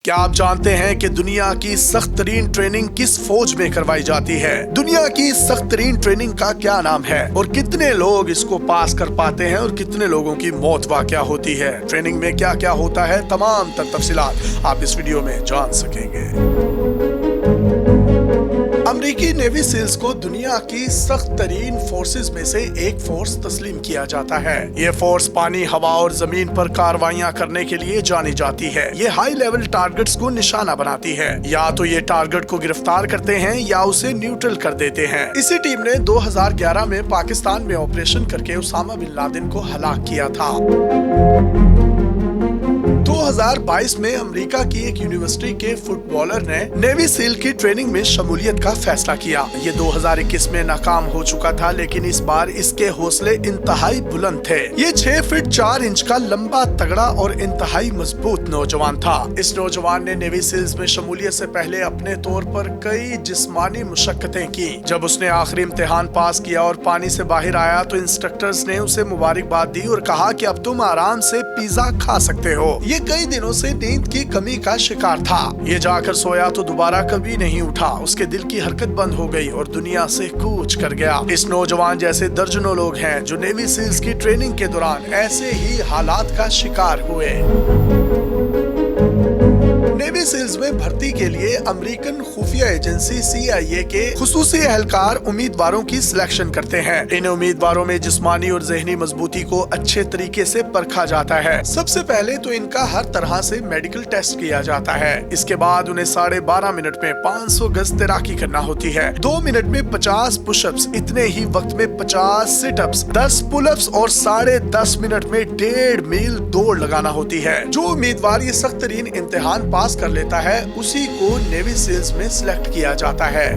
क्या आप जानते हैं कि दुनिया की सख्त तरीन ट्रेनिंग किस फौज में करवाई जाती है? दुनिया की सख्त तरीन ट्रेनिंग का क्या नाम है और कितने लोग इसको पास कर पाते हैं और कितने लोगों की मौत वाक़या होती है? ट्रेनिंग में क्या क्या होता है, तमाम तफसीलात आप इस वीडियो में जान सकेंगे। अमेरिकी नेवी सील्स को दुनिया की सख्त तरीन फोर्सेस में से एक फोर्स तस्लीम किया जाता है। ये फोर्स पानी, हवा और जमीन पर कार्रवाइयां करने के लिए जानी जाती है। ये हाई लेवल टारगेट्स को निशाना बनाती है। या तो ये टारगेट को गिरफ्तार करते हैं या उसे न्यूट्रल कर देते हैं। इसी टीम ने 2011 में पाकिस्तान में ऑपरेशन करके उसामा बिन लादेन को हलाक किया था। 2022 में अमेरिका की एक यूनिवर्सिटी के फुटबॉलर ने नेवी सील की ट्रेनिंग में शमूलियत का फैसला किया। ये 2021 में नाकाम हो चुका था, लेकिन इस बार इसके हौसले इंतहाई बुलंद थे। ये 6 फीट 4 इंच का लंबा, तगड़ा और इंतहाई मजबूत नौजवान था। इस नौजवान ने नेवी सील्स में शमूलियत से पहले अपने तौर पर कई जिस्मानी मुशक्कतें की। जब उसने आखिरी इम्तिहान पास किया और पानी से बाहर आया तो इंस्ट्रक्टर्स ने उसे मुबारकबाद दी और कहा कि अब तुम आराम से पिज्जा खा सकते हो। ये कई दिनों से नींद की कमी का शिकार था। ये जाकर सोया तो दोबारा कभी नहीं उठा। उसके दिल की हरकत बंद हो गई और दुनिया से कूच कर गया। इस नौजवान जैसे दर्जनों लोग हैं जो नेवी सील्स की ट्रेनिंग के दौरान ऐसे ही हालात का शिकार हुए। नेवी सील्स में भर्ती के लिए अमेरिकन खुफिया एजेंसी CIA के खुसूसी एहलकार उम्मीदवारों की सिलेक्शन करते हैं। इन उम्मीदवारों में जिस्मानी और ज़हनी मजबूती को अच्छे तरीके से परखा जाता है। सबसे पहले तो इनका हर तरह से मेडिकल टेस्ट किया जाता है। इसके बाद उन्हें 12.5 मिनट में 500 गज तैराकी करना होती है, 2 मिनट में 50 पुशअप्स, इतने ही वक्त में 50 सिटअप्स, 10 पुलअप्स और 10.5 मिनट में 1.5 मील दौड़ लगाना होती है। जो उम्मीदवार ये सख्त तरीन इम्तिहान पास कर लेता है उसी को नेवी सील्स में सिलेक्ट किया जाता है।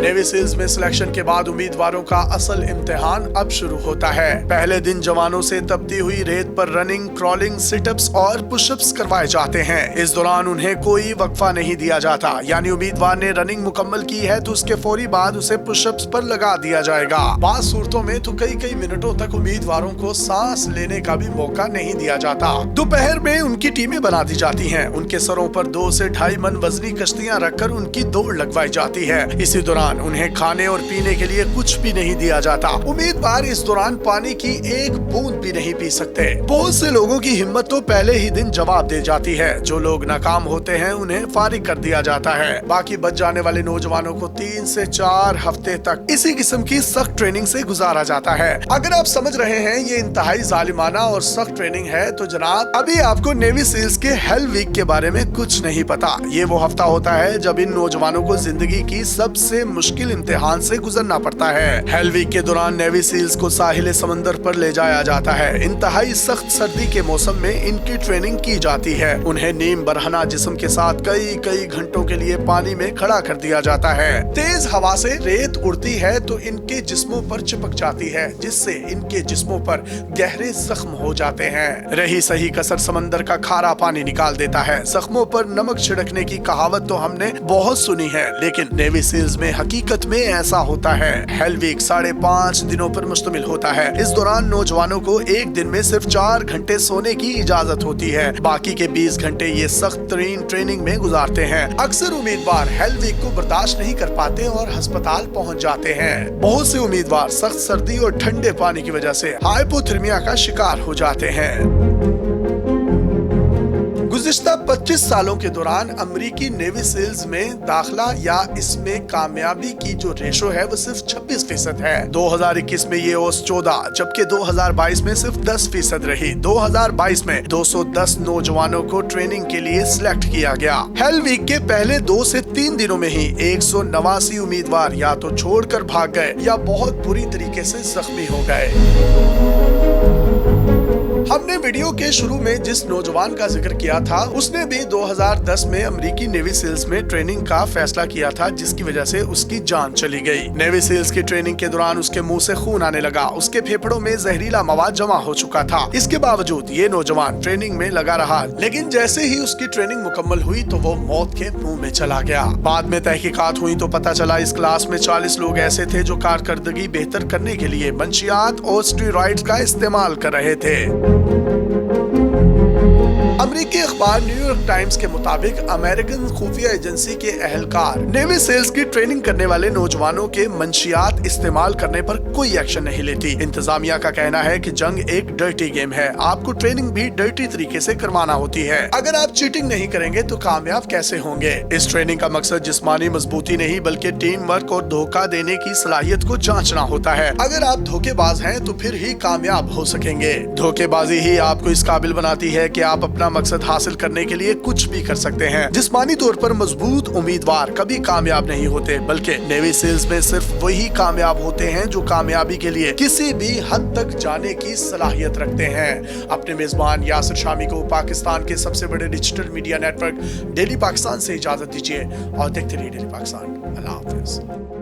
नेवी सील्स में सिलेक्शन के बाद उम्मीदवारों का असल इम्तिहान अब शुरू होता है। पहले दिन जवानों से तपती हुई रेत पर रनिंग, क्रॉलिंग, सिटअप्स और पुशअप्स करवाए जाते हैं। इस दौरान उन्हें कोई वक्फा नहीं दिया जाता, यानी उम्मीदवार ने रनिंग मुकम्मल की है तो उसके फौरी बाद उसे पुशअप्स पर लगा दिया जाएगा। बात सूरतों में तो कई मिनटों तक उम्मीदवारों को सांस लेने का भी मौका नहीं दिया जाता। दोपहर में उनकी टीमें बना दी जाती हैं। उनके सरों पर 2 से 2.5 मन वजनी कश्तियां रखकर उनकी दौड़ लगवाई जाती है। इसी दौरान उन्हें खाने और पीने के लिए कुछ भी नहीं दिया जाता। उम्मीदवार इस दौरान पानी की एक बूंद भी नहीं पी सकते। बहुत से लोगों की हिम्मत तो पहले ही दिन जवाब दे जाती है। जो लोग नाकाम होते हैं उन्हें फारिग कर दिया जाता है। बाकी बच जाने वाले नौजवानों को 3 से 4 हफ्ते तक इसी किस्म की सख्त ट्रेनिंग से गुजारा जाता है। अगर आप समझ रहे हैं ये इंतहाई जालिमाना और सख्त ट्रेनिंग है तो जनाब अभी आपको नेवी सील्स के हेल वीक के बारे में कुछ नहीं पता। ये वो हफ्ता होता है जब इन नौजवानों को जिंदगी की सबसे मुश्किल इम्तिहान से गुजरना पड़ता है। हेल वीक के दौरान नेवी सील्स को साहिल समंदर पर ले जाया जाता है। इंतहाई सख्त सर्दी के मौसम में इनकी ट्रेनिंग की जाती है। उन्हें नीम बरहना जिस्म के साथ कई घंटों के लिए पानी में खड़ा कर दिया जाता है। तेज हवा से रेत उड़ती है तो इनके जिस्मों पर चिपक जाती है, जिससे इनके जिस्मों पर गहरे जख्म हो जाते हैं। रही सही कसर समंदर का खारा पानी निकाल देता है। जख्मों पर नमक छिड़कने की कहावत तो हमने बहुत सुनी है, लेकिन नेवी सील्स में हकीकत में ऐसा होता है। हेल वीक 5.5 दिनों पर मुश्तमिल होता है। इस दौरान नौजवानों को एक दिन में सिर्फ 4 घंटे सोने की इजाजत होती है। बाकी के 20 घंटे ये सख्त तरीन ट्रेनिंग में गुजारते हैं। अक्सर उम्मीदवार हेल वीक को बर्दाश्त नहीं कर पाते और अस्पताल पहुंच जाते हैं। बहुत से उम्मीदवार सख्त सर्दी और ठंडे पानी की वजह से हाइपोथर्मिया का शिकार हो जाते हैं। गुज़िश्ता 25 सालों के दौरान अमेरिकी नेवी सील्स में दाखिला या इसमें कामयाबी की जो रेशो है वो सिर्फ 26% है। 2021 में ये औसत 14, जबकि 2022 में सिर्फ 10% रही। 2022 में 210 नौजवानों को ट्रेनिंग के लिए सिलेक्ट किया गया। हेल वीक के पहले 2 से 3 दिनों में ही 189 उम्मीदवार या तो छोड़कर भाग गए या बहुत बुरी तरीके से जख्मी हो गए। हमने वीडियो के शुरू में जिस नौजवान का जिक्र किया था उसने भी 2010 में अमेरिकी नेवी सील्स में ट्रेनिंग का फैसला किया था, जिसकी वजह से उसकी जान चली गई। नेवी सील्स की ट्रेनिंग के दौरान उसके मुंह से खून आने लगा। उसके फेफड़ों में जहरीला मवाद जमा हो चुका था। इसके बावजूद ये नौजवान ट्रेनिंग में लगा रहा, लेकिन जैसे ही उसकी ट्रेनिंग मुकम्मल हुई तो वो मौत के मुंह में चला गया। बाद में तहकीकात हुई तो पता चला इस क्लास में 40 लोग ऐसे थे जो कारकर्दगी बेहतर करने के लिए मंशियात और स्टेरॉइड्स का इस्तेमाल कर रहे थे। अमरीकी अखबार न्यूयॉर्क टाइम्स के मुताबिक अमेरिकन खुफिया एजेंसी के अहलकार नेवी सेल्स की ट्रेनिंग करने वाले नौजवानों के मंशियात इस्तेमाल करने पर कोई एक्शन नहीं लेती। इंतजामिया का कहना है कि जंग एक डर्टी गेम है, आपको ट्रेनिंग भी डर्टी तरीके से करवाना होती है। अगर आप चीटिंग नहीं करेंगे तो कामयाब कैसे होंगे? इस ट्रेनिंग का मकसद जिस्मानी मजबूती नहीं बल्कि टीम वर्क और धोखा देने की सलाहियत को जांचना होता है। अगर आप धोखेबाज हैं तो फिर ही कामयाब हो सकेंगे। धोखेबाजी ही आपको इस काबिल बनाती है कि आप अपना मकसद हासिल करने के लिए कुछ भी कर सकते हैं। जिस्मानी तौर पर मजबूत उम्मीदवार कभी कामयाब नहीं होते, बल्कि नेवी सेल्स में सिर्फ वही कामयाब होते हैं जो कामयाबी के लिए किसी भी हद तक जाने की सलाहियत रखते हैं। अपने मेजबान यासिर शामी को पाकिस्तान के सबसे बड़े digital media network daily Pakistan से इजाजत दीजिए और देखते रहिए डेली पाकिस्तान। अल्लाह हाफिज।